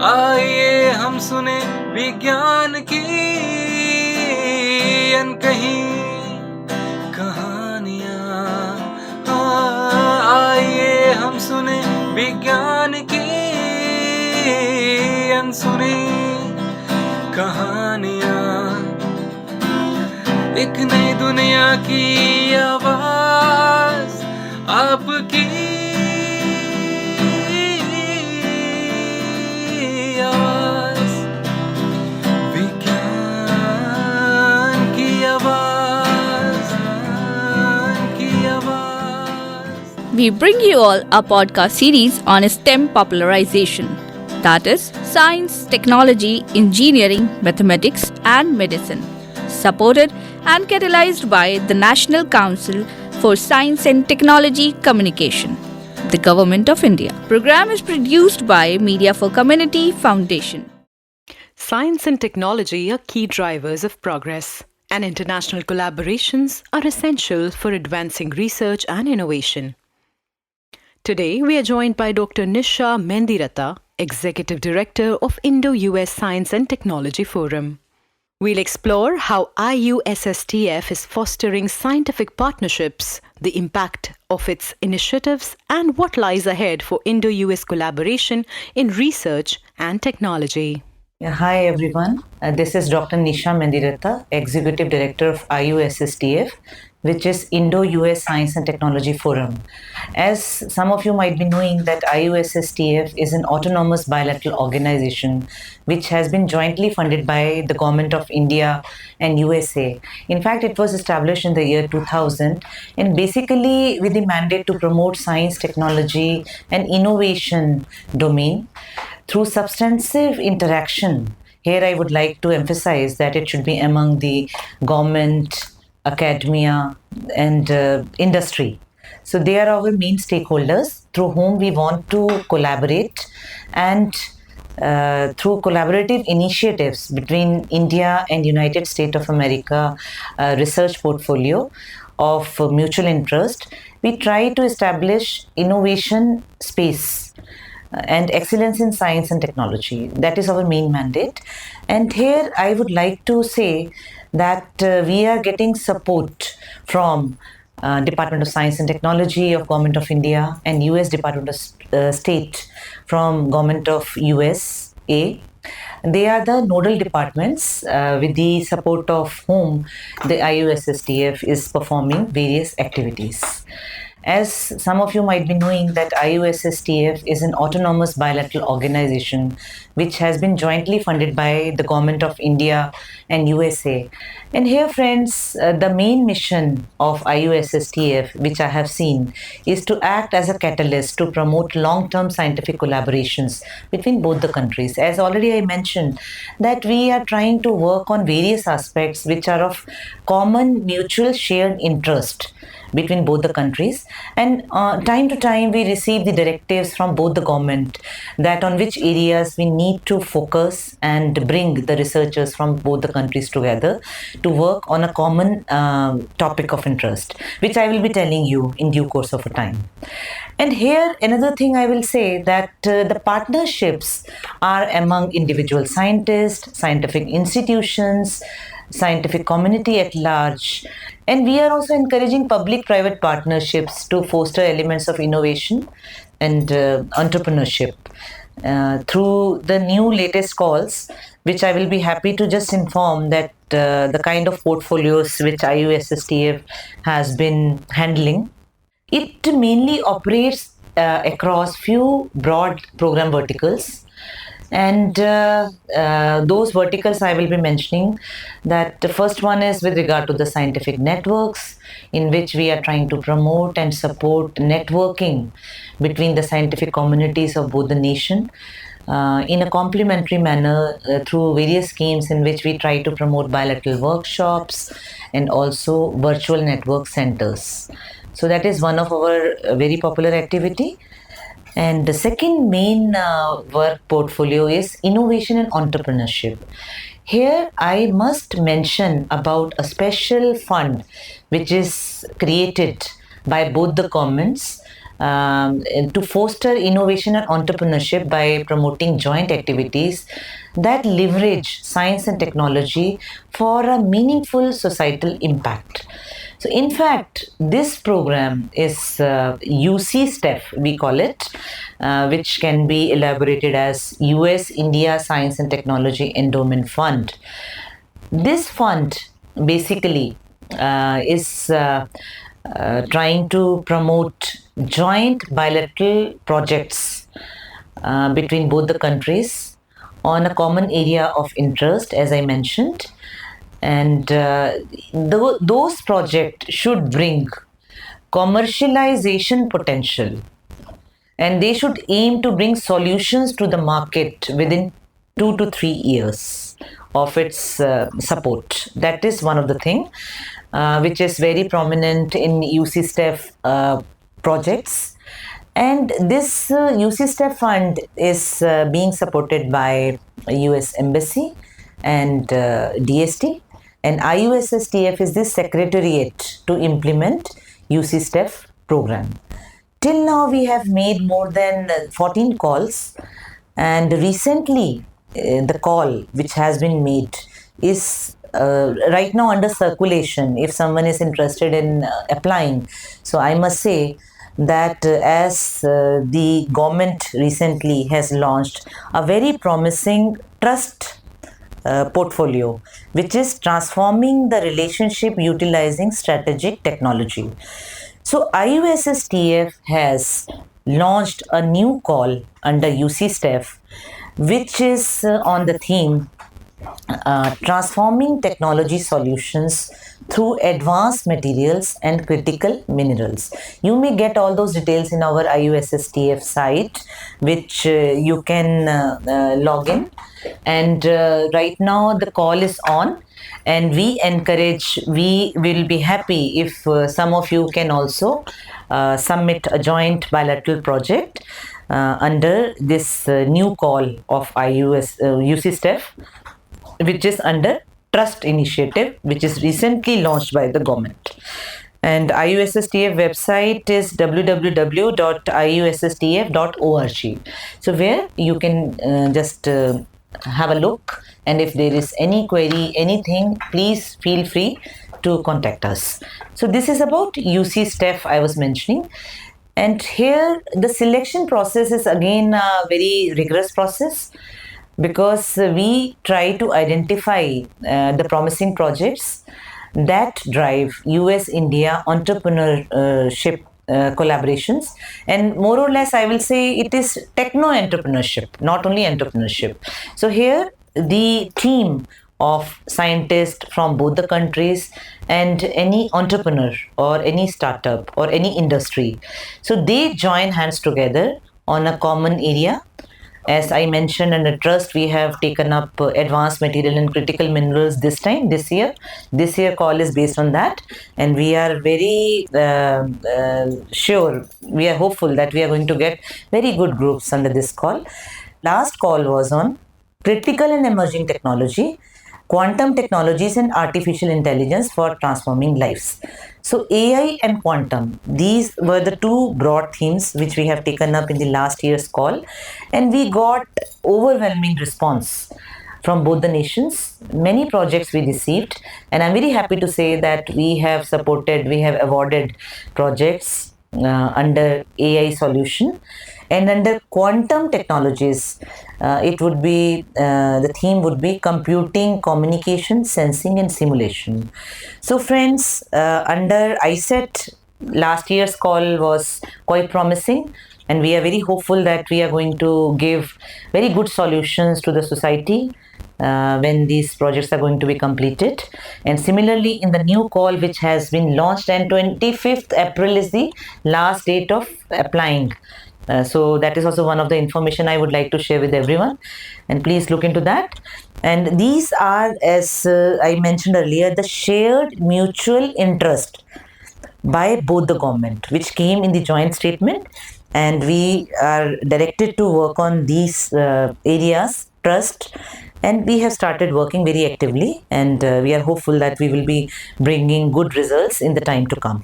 आइए हम सुने विज्ञान की अनकही कहानियाँ। आइए हम सुने विज्ञान की अनसुनी कहानियाँ। एक नई दुनिया की आवाज आपकी आवाज, विज्ञान की आवाज, की आवाज। We bring you all a podcast series on STEM popularization, that is, science, technology, engineering, mathematics, and medicine, supported and catalyzed by the National Council for Science and Technology Communication, the Government of India. Program is produced by Media for Community Foundation. Science and technology are key drivers of progress, and international collaborations are essential for advancing research and innovation. Today, we are joined by Dr. Nisha Mendiratta, Executive Director of Indo US Science and Technology Forum. We'll explore how IUSSTF is fostering scientific partnerships, the impact of its initiatives, and what lies ahead for Indo-US collaboration in research and technology. Hi everyone, this is Dr. Nisha Mendiratta, Executive Director of IUSSTF, which is Indo US Science and Technology Forum. As some of you might be knowing that IUSSTF is an autonomous bilateral organization which has been jointly funded by the Government of India and USA. In fact, it was established in the year 2000 and basically with the mandate to promote science, technology and innovation domain through substantive interaction. Here I would like to emphasize that it should be among the government, academia and industry. So they are our main stakeholders through whom we want to collaborate, and through collaborative initiatives between India and United States of America research portfolio of mutual interest, we try to establish innovation space and excellence in science and technology. That is our main mandate. And here I would like to say that we are getting support from Department of Science and Technology of Government of India and US Department of State from Government of USA. They are the nodal departments with the support of whom the IUSSTF is performing various activities. As some of you might be knowing that IUSSTF is an autonomous bilateral organization which has been jointly funded by the Government of India and USA. And here friends, the main mission of IUSSTF, which I have seen, is to act as a catalyst to promote long-term scientific collaborations between both the countries. As already I mentioned, that we are trying to work on various aspects which are of common mutual shared interest between both the countries, and time to time we receive the directives from both the government that on which areas we need to focus and bring the researchers from both the countries together to work on a common topic of interest, which I will be telling you in due course of a time. And here another thing I will say that the partnerships are among individual scientists, scientific institutions, scientific community at large, and we are also encouraging public-private partnerships to foster elements of innovation and entrepreneurship through the new latest calls, which I will be happy to just inform that the kind of portfolios which IUSSTF has been handling. It mainly operates across few broad program verticals, and those verticals I will be mentioning. That the first one is with regard to the scientific networks, in which we are trying to promote and support networking between the scientific communities of both the nation in a complementary manner through various schemes in which we try to promote bilateral workshops and also virtual network centers. So that is one of our very popular activity. And the second main work portfolio is innovation and entrepreneurship. Here I must mention about a special fund which is created by both the governments to foster innovation and entrepreneurship by promoting joint activities that leverage science and technology for a meaningful societal impact. So, in fact, this program is UC STEF, we call it, which can be elaborated as US India Science and Technology Endowment Fund. This fund basically is trying to promote joint bilateral projects between both the countries on a common area of interest, as I mentioned. And those projects should bring commercialization potential, and they should aim to bring solutions to the market within 2 to 3 years of its support. That is one of the thing which is very prominent in UC STEF projects. And this UC STEF fund is being supported by US Embassy and DST, and IUSSTF is the secretariat to implement UC STEF program. Till now, we have made more than 14 calls, and recently, the call which has been made is right now under circulation if someone is interested in applying. So, I must say that as the government recently has launched a very promising trust portfolio, which is transforming the relationship utilizing strategic technology. So IUSSTF has launched a new call under UC STEF, which is on the theme transforming technology solutions through advanced materials and critical minerals. You may get all those details in our IUSSTF site, which you can log in. And right now the call is on, and we will be happy if some of you can also submit a joint bilateral project under this new call of UC STEF, which is under Trust Initiative, which is recently launched by the government. And IUSSTF website is www.iussstf.org. So where you can just have a look, and if there is any query, anything, please feel free to contact us. So this is about UC STEF I was mentioning. And here the selection process is again a very rigorous process, because we try to identify the promising projects that drive US-India entrepreneurship collaborations. And more or less, I will say it is techno-entrepreneurship, not only entrepreneurship. So here, the team of scientists from both the countries and any entrepreneur or any startup or any industry, so they join hands together on a common area. As I mentioned, under trust, we have taken up advanced material and critical minerals this year. This year call is based on that, and we are very sure, we are hopeful that we are going to get very good groups under this call. Last call was on critical and emerging technology, quantum technologies and artificial intelligence for transforming lives. So AI and quantum, these were the two broad themes which we have taken up in the last year's call, and we got overwhelming response from both the nations. Many projects we received, and I'm very happy to say that we have awarded projects under AI solution, and under quantum technologies, it would be the theme would be computing, communication, sensing, and simulation. So, friends, under ISET, last year's call was quite promising, and we are very hopeful that we are going to give very good solutions to the society when these projects are going to be completed. And similarly, in the new call which has been launched, and 25th April is the last date of applying. So that is also one of the information I would like to share with everyone, and please look into that. And these are, as I mentioned earlier, the shared mutual interest by both the government, which came in the joint statement, and we are directed to work on these areas, trust, and we have started working very actively, and we are hopeful that we will be bringing good results in the time to come.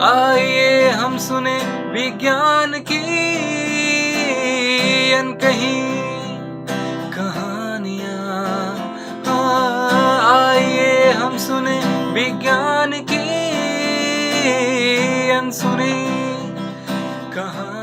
आइए हम सुने विज्ञान की अनकही कहानियाँ। आइए हम सुने विज्ञान की अनसुनी कहानी।